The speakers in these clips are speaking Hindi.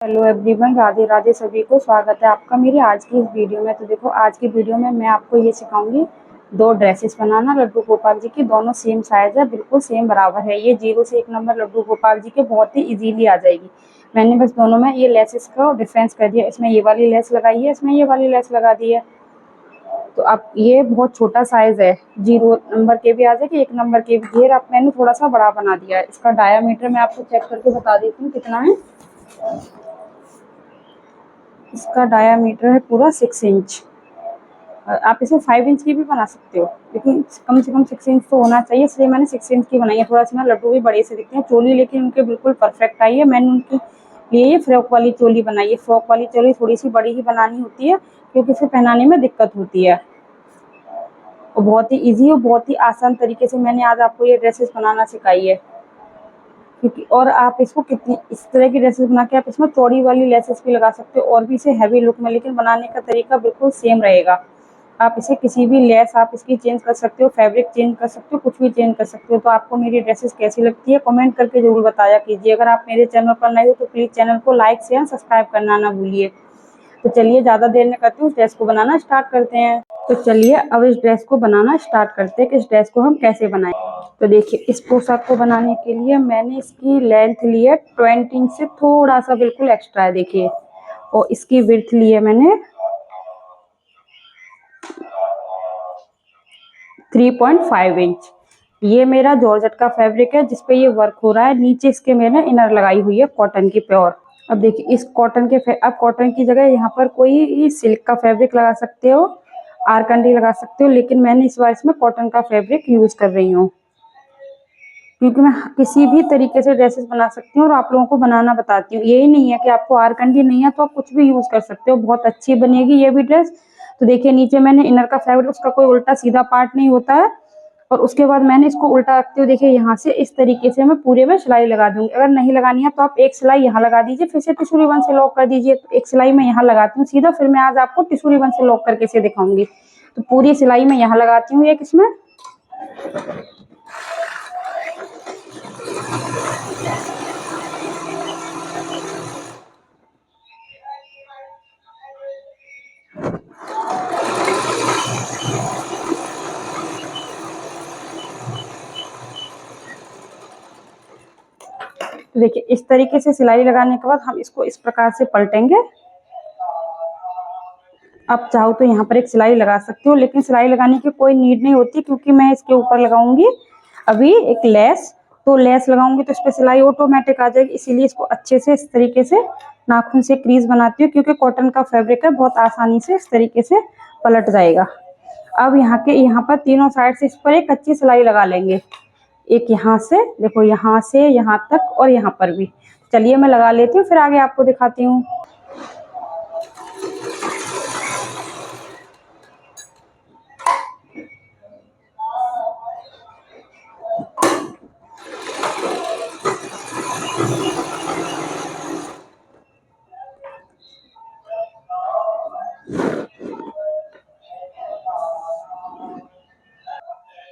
हेलो एवरीवन, राधे राधे सभी को। स्वागत है आपका मेरी आज की इस वीडियो में। तो देखो, आज की वीडियो में मैं आपको ये सिखाऊंगी दो ड्रेसेस बनाना लड्डू गोपाल जी की। दोनों सेम साइज है, बिल्कुल सेम बराबर है। ये 0 से 1 नंबर लड्डू गोपाल जी के बहुत ही इजीली आ जाएगी। मैंने बस दोनों में ये लेसेस का डिफरेंस कर दिया। इसमें ये वाली लेस लगाई है, इसमें ये वाली लेस लगा दी है। तो अब ये बहुत छोटा साइज है, 0 नंबर के भी आ जाएगी, 1 नंबर के भी। घेर आप मैंने थोड़ा सा बड़ा बना दिया है। इसका डायामीटर मैं आपको चेक करके बता देती हूँ कितना है। इसका डायामीटर है पूरा 6 इंच। आप इसे 5 इंच की भी बना सकते हो, लेकिन कम से कम 6 इंच तो होना चाहिए, इसलिए मैंने 6 इंच की बनाई है। थोड़ा सा ना लड्डू भी बड़े से दिखते हैं। चोली लेकिन उनके बिल्कुल परफेक्ट आई है। मैंने उनके लिए ये फ्रॉक वाली चोली बनाई है। फ्रॉक वाली चोली थोड़ी सी बड़ी ही बनानी होती है, क्योंकि इसे पहनाने में दिक्कत होती है। और बहुत ही ईजी और बहुत ही आसान तरीके से मैंने आज आपको ये ड्रेसेस बनाना सिखाई है। क्योंकि और आप इसको कितनी इस तरह की ड्रेसेस बना के आप इसमें चौड़ी वाली लेसेस भी लगा सकते हो, और भी इसे हैवी लुक में, लेकिन बनाने का तरीका बिल्कुल सेम रहेगा। आप इसे किसी भी लेस आप इसकी चेंज कर सकते हो, फैब्रिक चेंज कर सकते हो, कुछ भी चेंज कर सकते हो। तो आपको मेरी ड्रेसेस कैसी लगती है कमेंट करके जरूर बताया कीजिए। अगर आप मेरे चैनल पर नए हो तो प्लीज़ चैनल को लाइक शेयर सब्सक्राइब करना ना भूलिए। तो चलिए ज़्यादा देर न करते हुए इस ड्रेस को बनाना स्टार्ट करते हैं। तो चलिए अब इस ड्रेस को बनाना स्टार्ट करते हैं कि इस ड्रेस को हम कैसे बनाएं। तो देखिए, इस पोशाक को बनाने के लिए मैंने इसकी लेंथ ली है 20 इंच से थोड़ा सा बिल्कुल एक्स्ट्रा है, देखिए। और इसकी विड्थ ली है मैंने 3.5 इंच। ये मेरा जॉर्जेट का फैब्रिक है जिसपे ये वर्क हो रहा है। नीचे इसके मैंने इनर लगाई हुई है कॉटन की प्योर। अब देखिए, इस कॉटन के अब कॉटन की जगह यहाँ पर कोई सिल्क का फैब्रिक लगा सकते हो, आरकंडी लगा सकते हो, लेकिन मैंने इस बार इसमें कॉटन का फैब्रिक यूज कर रही हूँ, क्योंकि मैं किसी भी तरीके से ड्रेसेस बना सकती हूँ और आप लोगों को बनाना बताती हूँ। यही नहीं है कि आपको आरकंडी नहीं है तो आप कुछ भी यूज कर सकते हो, बहुत अच्छी बनेगी ये भी ड्रेस। तो देखिए, नीचे मैंने इनर का फैब्रिक, उसका कोई उल्टा सीधा पार्ट नहीं होता है। और उसके बाद मैंने इसको उल्टा रखते हुए देखिए, यहाँ से इस तरीके से मैं पूरे में सिलाई लगा दूंगी। अगर नहीं लगानी है तो आप एक सिलाई यहाँ लगा दीजिए, फिर से टिश्यू रिबन से लॉक कर दीजिए। तो एक सिलाई मैं यहाँ लगाती हूँ सीधा, फिर मैं आज आपको टिश्यू रिबन से लॉक करके से दिखाऊंगी। तो पूरी सिलाई मैं यहाँ लगाती हूँ एक इसमें। तो देखिए, इस तरीके से सिलाई लगाने के बाद हम इसको इस प्रकार से पलटेंगे। आप चाहो तो यहाँ पर एक सिलाई लगा सकते हो, लेकिन सिलाई लगाने की कोई नीड नहीं होती, क्योंकि मैं इसके ऊपर लगाऊंगी अभी एक लेस। तो लेस लगाऊंगी तो इस पर सिलाई ऑटोमेटिक आ जाएगी, इसीलिए इसको अच्छे से इस तरीके से नाखून से क्रीज बनाती हूँ, क्योंकि कॉटन का फैब्रिक है, बहुत आसानी से इस तरीके से पलट जाएगा। अब यहाँ पर तीनों साइड से इस पर एक कच्ची सिलाई लगा लेंगे। एक यहाँ से देखो, यहाँ से यहाँ तक, और यहाँ पर भी। चलिए मैं लगा लेती हूँ, फिर आगे आपको दिखाती हूँ।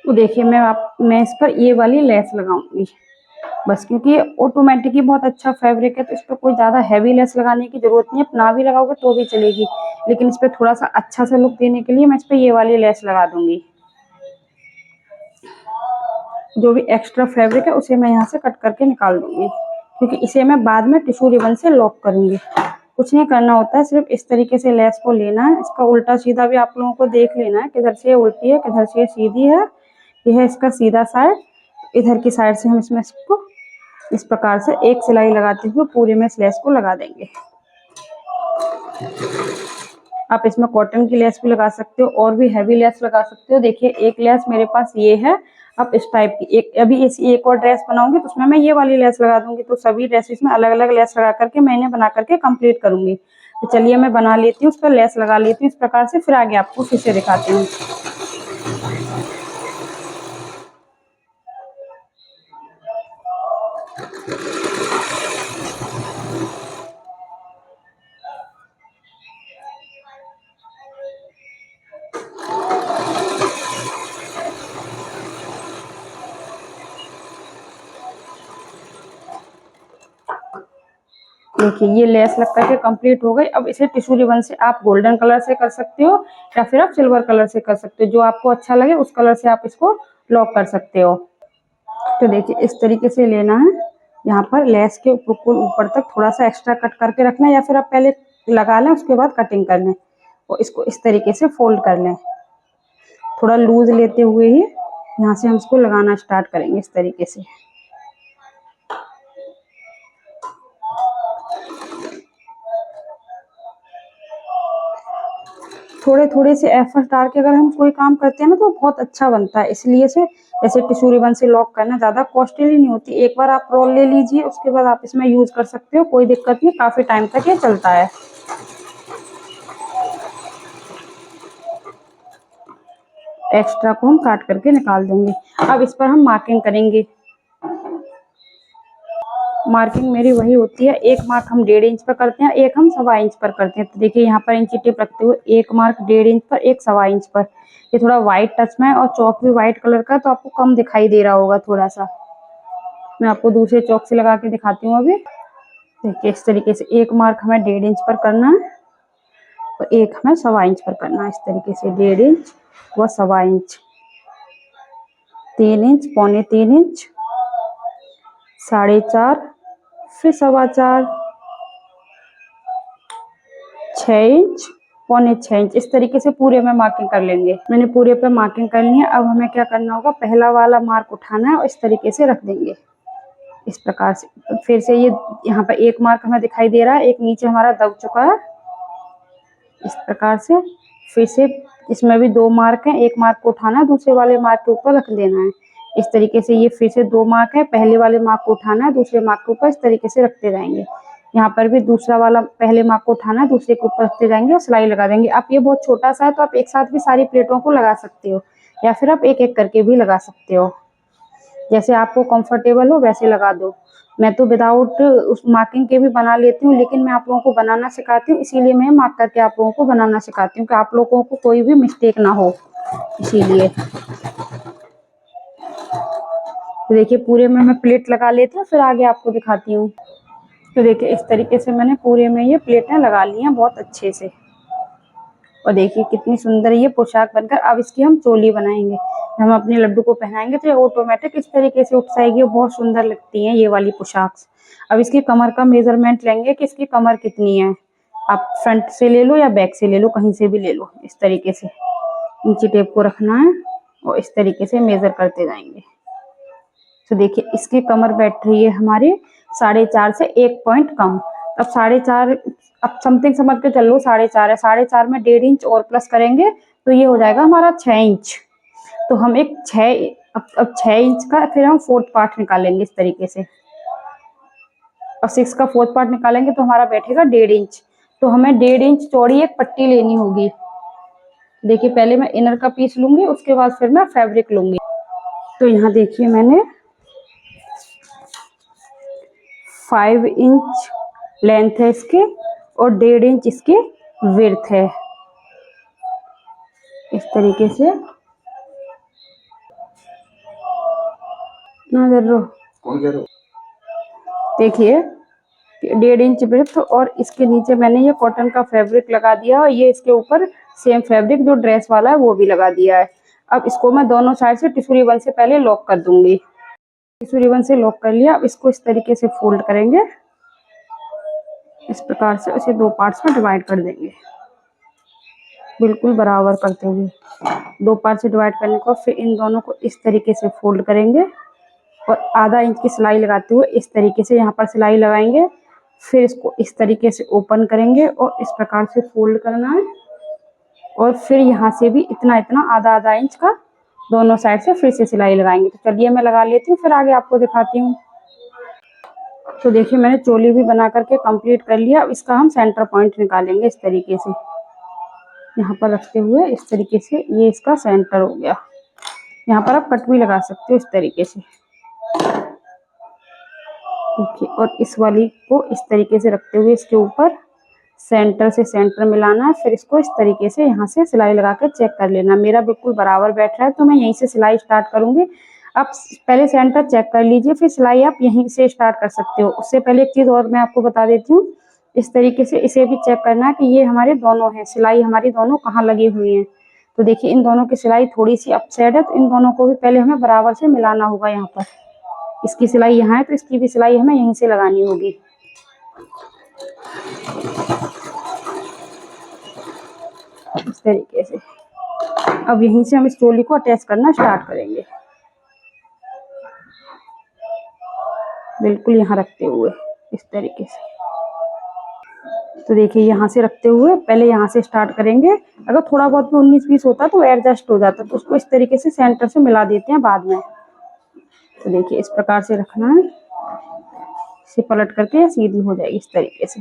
तो देखिए, मैं इस पर ये वाली लेस लगाऊंगी बस, क्योंकि ये ऑटोमेटिक ही बहुत अच्छा फैब्रिक है, तो इस पर कोई ज़्यादा हैवी लेस लगाने की ज़रूरत नहीं है। ना भी लगाओगे तो भी चलेगी, लेकिन इस पर थोड़ा सा अच्छा सा लुक देने के लिए मैं इस पर ये वाली लेस लगा दूंगी। जो भी एक्स्ट्रा फैब्रिक है उसे मैं यहाँ से कट करके निकाल दूंगी, क्योंकि इसे मैं बाद में टिश्यू रिबन से लॉक करूंगी। कुछ नहीं करना होता है, सिर्फ इस तरीके से लेस को लेना है। इसका उल्टा सीधा भी आप लोगों को देख लेना है, किधर से उल्टी है किधर से सीधी है। यह है इसका सीधा साइड, इधर की साइड से हम इसमें इसको इस प्रकार से एक सिलाई लगाते हुए पूरे में इस लेस को लगा देंगे। आप इसमें कॉटन की लेस भी लगा सकते हो, और भी हैवी लेस लगा सकते हो। देखिए, एक लेस मेरे पास ये है। आप इस टाइप की अभी एक और ड्रेस बनाऊंगी तो उसमें मैं ये वाली लेस लगा दूंगी। तो सभी ड्रेसेस में अलग अलग लेस लगा करके मैंने बना करके कंप्लीट करूंगी। तो चलिए मैं बना लेती हूँ, उस पर लेस लगा लेती हूँ इस प्रकार से, फिर आगे आपको फिर से दिखाती हूँ। देखिए ये लेस लग करके कंप्लीट हो गई। अब इसे टिश्यू रिबन से आप गोल्डन कलर से कर सकते हो या फिर आप सिल्वर कलर से कर सकते हो, जो आपको अच्छा लगे उस कलर से आप इसको लॉक कर सकते हो। तो देखिए इस तरीके से लेना है, यहाँ पर लेस के ऊपर तक थोड़ा सा एक्स्ट्रा कट करके रखना है, या फिर आप पहले लगा लें उसके बाद कटिंग कर लें और इसको इस तरीके से फोल्ड कर लें। थोड़ा लूज लेते हुए ही यहाँ से हम इसको लगाना स्टार्ट करेंगे इस तरीके से। थोड़े थोड़े से एफर्ट डाल के अगर हम कोई काम करते हैं ना तो बहुत अच्छा बनता है। इसलिए से जैसे टिश्यू रिबन से लॉक करना ज़्यादा कॉस्टली नहीं होती। एक बार आप रोल ले लीजिए, उसके बाद आप इसमें यूज कर सकते हो, कोई दिक्कत नहीं, काफी टाइम तक ये चलता है। एक्स्ट्रा को हम काट करके निकाल देंगे। अब इस पर हम मार्किंग करेंगे। मार्किंग मेरी वही होती है, एक मार्क हम 1.5 इंच पर करते हैं, एक हम 1.25 इंच पर करते हैं। तो देखिए यहाँ पर इंची टेप रखते हुए एक मार्क 1.5 इंच पर, एक 1.25 इंच पर। ये थोड़ा व्हाइट टच में है और चौक भी व्हाइट कलर का, तो आपको कम दिखाई दे रहा होगा थोड़ा सा। मैं आपको दूसरे चौक से लगा के दिखाती हूँ अभी। देखिए इस तरीके से एक मार्क हमें 1.5 इंच पर करना है और एक हमें 1.25 इंच पर करना है। इस तरीके से 1.5 इंच व 1.25 इंच, 3 इंच, 3.25 इंच, 4.5, फिर 4.25, 6 इंच, 6.25 इंच, इस तरीके से पूरे में मार्किंग कर लेंगे। मैंने पूरे पे मार्किंग कर ली है। अब हमें क्या करना होगा, पहला वाला मार्क उठाना है और इस तरीके से रख देंगे इस प्रकार से। फिर से ये यहाँ पर एक मार्क हमें दिखाई दे रहा है, एक नीचे हमारा दब चुका है इस प्रकार से। फिर से इसमें भी 2 मार्क हैं, एक मार्क को उठाना है, दूसरे वाले मार्क के ऊपर रख देना है इस तरीके से। ये फिर से 2 मार्क है, पहले वाले मार्क को उठाना है, दूसरे मार्क के ऊपर इस तरीके से रखते जाएंगे। यहाँ पर भी दूसरा वाला पहले मार्क को उठाना है, दूसरे के ऊपर रखते जाएंगे और सिलाई लगा देंगे। आप ये बहुत छोटा सा है तो आप एक साथ भी सारी प्लेटों को लगा सकते हो, या फिर आप एक एक करके भी लगा सकते हो, जैसे आपको कंफर्टेबल हो वैसे लगा दो। मैं तो विदाउट उस मार्किंग के भी बना लेती हूँ, लेकिन मैं आप लोगों को बनाना सिखाती हूँ, इसीलिए मैं मार्क करके आप लोगों को बनाना सिखाती हूँ कि आप लोगों को कोई भी मिस्टेक ना हो, इसीलिए। तो देखिए पूरे में मैं प्लेट लगा लेती हूँ, फिर आगे आपको दिखाती हूँ। तो देखिए इस तरीके से मैंने पूरे में ये प्लेटें लगा ली हैं बहुत अच्छे से। और देखिए कितनी सुंदर ये पोशाक बनकर। अब इसकी हम चोली बनाएंगे, हम अपने लड्डू को पहनाएंगे तो ये ऑटोमेटिक इस तरीके से उठ जाएगी, बहुत सुंदर लगती है ये वाली पोशाक। अब इसकी कमर का मेजरमेंट लेंगे कि इसकी कमर कितनी है। आप फ्रंट से ले लो या बैक से ले लो, कहीं से भी ले लो। इस तरीके से इंची टेप को रखना है और इस तरीके से मेजर करते जाएंगे। तो देखिए इसकी कमर बैठ रही है हमारी 4.5 से 1 पॉइंट कम। अब 4.5, अब समथिंग समझ के चल लो 4.5 है, 4.5 में 1.5 इंच और प्लस करेंगे तो ये हो जाएगा हमारा 6 इंच। तो हम एक 6 अब 6 इंच का फिर हम 4th पार्ट निकालेंगे इस तरीके से, और 6 का 4th पार्ट निकालेंगे तो हमारा बैठेगा 1.5 इंच। तो हमें 1.5 इंच चौड़ी एक पट्टी लेनी होगी। देखिए पहले मैं इनर का पीस लूंगी, उसके बाद फिर मैं फैब्रिक लूंगी। तो यहाँ देखिए मैंने 5 इंच लेंथ है इसके और 1.5 इंच इसकी विड्थ है। इस तरीके से ना दे रो, कौन कह रहे हो? देखिए 1.5 इंच विड्थ और इसके नीचे मैंने ये कॉटन का फैब्रिक लगा दिया और ये इसके ऊपर सेम फैब्रिक जो ड्रेस वाला है वो भी लगा दिया है। अब इसको मैं दोनों साइड से टिश्यू रिबन से पहले लॉक कर दूंगी। टिश्यू रिबन से लॉक कर लिया। अब इसको इस तरीके से फोल्ड करेंगे, इस प्रकार से इसे 2 पार्ट्स में डिवाइड कर देंगे, बिल्कुल बराबर करते हुए। 2 पार्ट से डिवाइड करने को फिर इन दोनों को इस तरीके से फोल्ड करेंगे और आधा इंच की सिलाई लगाते हुए इस तरीके से यहाँ पर सिलाई लगाएंगे। फिर इसको इस तरीके से ओपन करेंगे और इस प्रकार से फोल्ड करना है और फिर यहाँ से भी इतना इतना आधा इंच का दोनों साइड से फिर से सिलाई लगाएंगे। तो चलिए मैं लगा लेती हूँ, फिर आगे आपको दिखाती हूँ। तो देखिए मैंने चोली भी बना करके कंप्लीट कर लिया। अब इसका हम सेंटर पॉइंट निकालेंगे इस तरीके से, यहाँ पर रखते हुए इस तरीके से। ये इसका सेंटर हो गया। यहाँ पर आप कट भी लगा सकते हो इस तरीके से, देखिए। और इस वाली को इस तरीके से रखते हुए इसके ऊपर सेंटर से सेंटर मिलाना है। फिर इसको इस तरीके से यहाँ से सिलाई लगा कर चेक कर लेना। मेरा बिल्कुल बराबर बैठ रहा है तो मैं यहीं से सिलाई स्टार्ट करूंगी। आप पहले सेंटर चेक कर लीजिए, फिर सिलाई आप यहीं से स्टार्ट कर सकते हो। उससे पहले एक चीज़ और मैं आपको बता देती हूँ, इस तरीके से इसे भी चेक करना है कि ये हमारे दोनों हैं, सिलाई हमारी दोनों कहाँ लगी हुई हैं। तो देखिए इन दोनों की सिलाई थोड़ी सी अपसाइड है, तो इन दोनों को भी पहले हमें बराबर से मिलाना होगा। यहाँ पर इसकी सिलाई यहाँ है तो इसकी भी सिलाई हमें यहीं से लगानी होगी। इस तरीके से अब यहीं से हम इस चोली को अटैच करना स्टार्ट करेंगे, बिल्कुल यहाँ रखते हुए इस तरीके से। तो देखिए यहाँ से रखते हुए पहले यहाँ से स्टार्ट करेंगे। अगर थोड़ा बहुत भी 19-20 होता तो एडजस्ट हो जाता, तो उसको इस तरीके से सेंटर से मिला देते हैं बाद में। तो देखिए इस प्रकार से रखना है, इसे पलट करके सीधी हो जाएगी इस तरीके से।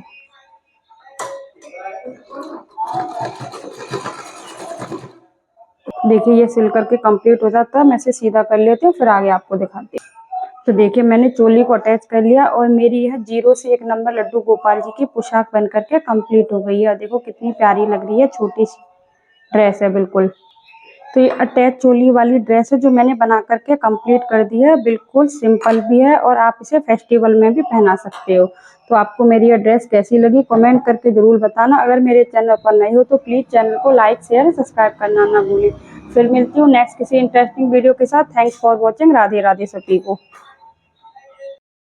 देखिए ये सिल करके कंप्लीट हो जाता है। मैं इसे सीधा कर लेती हूँ, फिर आगे आपको दिखाती हूँ। तो देखिए मैंने चोली को अटैच कर लिया और मेरी यह 0 से 1 नंबर लड्डू गोपाल जी की पोशाक बन करके कंप्लीट हो गई है। देखो कितनी प्यारी लग रही है, छोटी सी ड्रेस है बिल्कुल। तो ये अटैच चोली वाली ड्रेस है जो मैंने बना करके कंप्लीट कर दी है। बिल्कुल सिंपल भी है और आप इसे फेस्टिवल में भी पहना सकते हो। तो आपको मेरी ये ड्रेस कैसी लगी कमेंट करके ज़रूर बताना। अगर मेरे चैनल पर नए हो तो प्लीज़ चैनल को लाइक शेयर सब्सक्राइब करना ना भूलें। फिर मिलती हूँ नेक्स्ट किसी इंटरेस्टिंग वीडियो के साथ। Thanks for watching. Radhe Radhe सभी को।